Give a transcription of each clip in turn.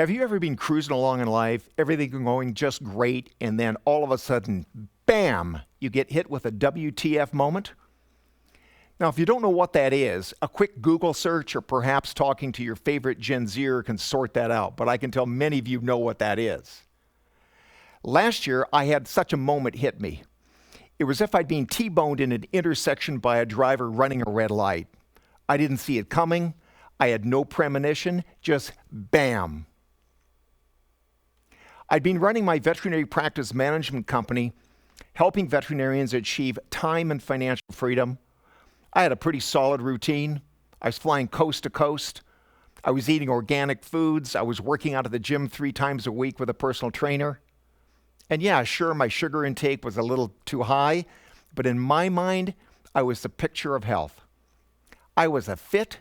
Have you ever been cruising along in life, everything going just great, and then all of a sudden, bam, you get hit with a WTF moment? Now, if you don't know what that is, a quick Google search or perhaps talking to your favorite Gen Zer can sort that out, but I can tell many of you know what that is. Last year, I had such a moment hit me. It was as if I'd been T-boned in an intersection by a driver running a red light. I didn't see it coming. I had no premonition, just bam. I'd been running my veterinary practice management company, helping veterinarians achieve time and financial freedom. I had a pretty solid routine. I was flying coast to coast. I was eating organic foods. I was working out at the gym 3 times a week with a personal trainer. And yeah, sure, my sugar intake was a little too high, but in my mind, I was the picture of health. I was a fit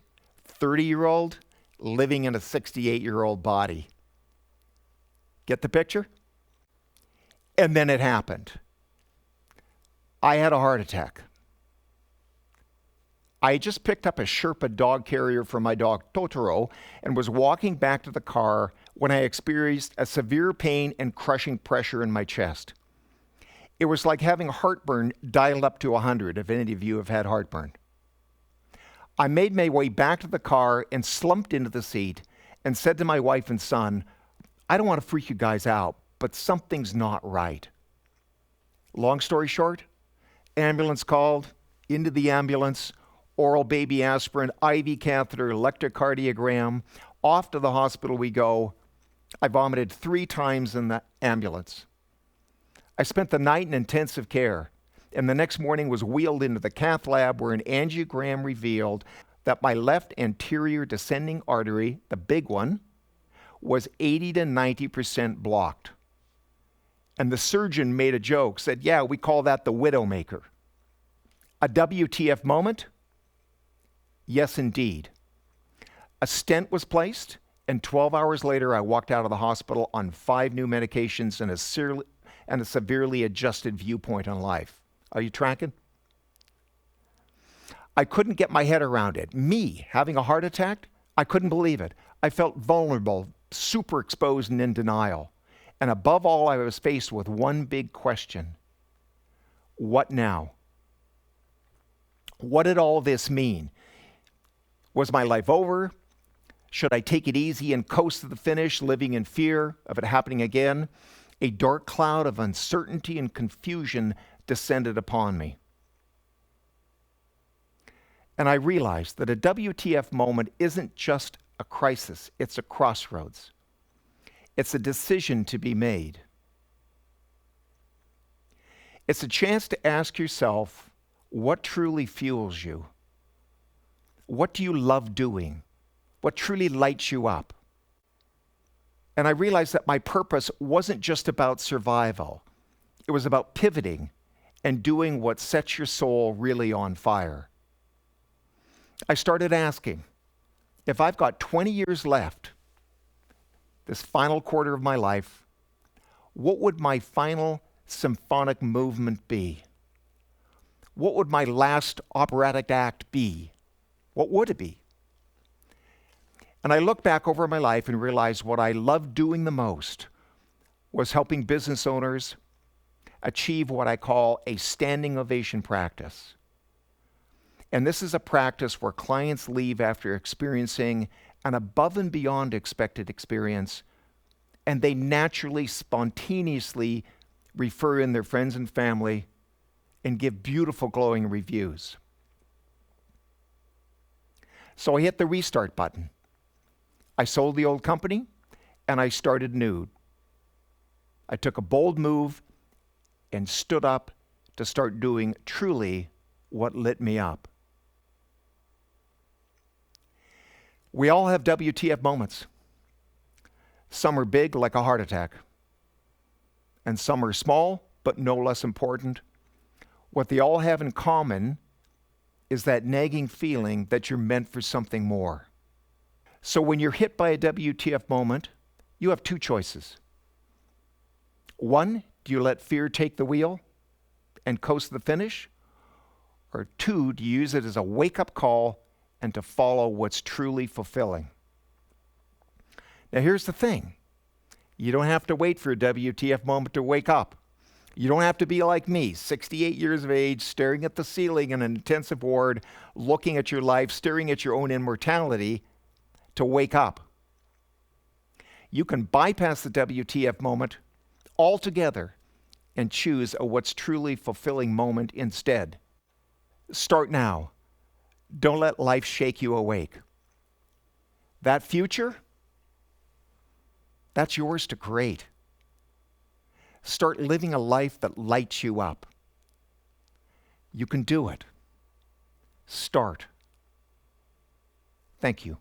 30-year-old living in a 68-year-old body. Get the picture? And then it happened. I had a heart attack. I had just picked up a Sherpa dog carrier for my dog Totoro and was walking back to the car when I experienced a severe pain and crushing pressure in my chest. It was like having heartburn dialed up to 100, if any of you have had heartburn. I made my way back to the car and slumped into the seat and said to my wife and son, I don't want to freak you guys out, but something's not right. Long story short, ambulance called, into the ambulance, oral baby aspirin, IV catheter, electrocardiogram, off to the hospital we go. I vomited 3 times in the ambulance. I spent the night in intensive care, and the next morning was wheeled into the cath lab where an angiogram revealed that my left anterior descending artery, the big one, was 80 to 90% blocked. And the surgeon made a joke, said, yeah, we call that the widowmaker. A WTF moment? Yes, indeed. A stent was placed, and 12 hours later, I walked out of the hospital on 5 new medications and a severely adjusted viewpoint on life. Are you tracking? I couldn't get my head around it. Me having a heart attack? I couldn't believe it. I felt vulnerable, super exposed and in denial. And above all, I was faced with one big question. What now? What did all this mean? Was my life over? Should I take it easy and coast to the finish, living in fear of it happening again? A dark cloud of uncertainty and confusion descended upon me. And I realized that a WTF moment isn't just a crisis, it's a crossroads. It's a decision to be made. It's a chance to ask yourself, what truly fuels you? What do you love doing? What truly lights you up? And I realized that my purpose wasn't just about survival. It was about pivoting and doing what sets your soul really on fire. I started asking, if I've got 20 years left, this final quarter of my life, what would my final symphonic movement be? What would my last operatic act be? What would it be? And I looked back over my life and realized what I loved doing the most was helping business owners achieve what I call a standing ovation practice. And this is a practice where clients leave after experiencing an above and beyond expected experience, and they naturally, spontaneously refer in their friends and family and give beautiful, glowing reviews. So I hit the restart button. I sold the old company, and I started new. I took a bold move and stood up to start doing truly what lit me up. We all have WTF moments. Some are big, like a heart attack. And some are small, but no less important. What they all have in common is that nagging feeling that you're meant for something more. So when you're hit by a WTF moment, you have 2 choices. 1, do you let fear take the wheel and coast to the finish? Or 2, do you use it as a wake-up call and to follow what's truly fulfilling? Now, here's the thing. You don't have to wait for a WTF moment to wake up. You don't have to be like me, 68 years of age, staring at the ceiling in an intensive ward, looking at your life, staring at your own immortality to wake up. You can bypass the WTF moment altogether and choose a what's truly fulfilling moment instead. Start now. Don't let life shake you awake. That future, that's yours to create. Start living a life that lights you up. You can do it. Start. Thank you.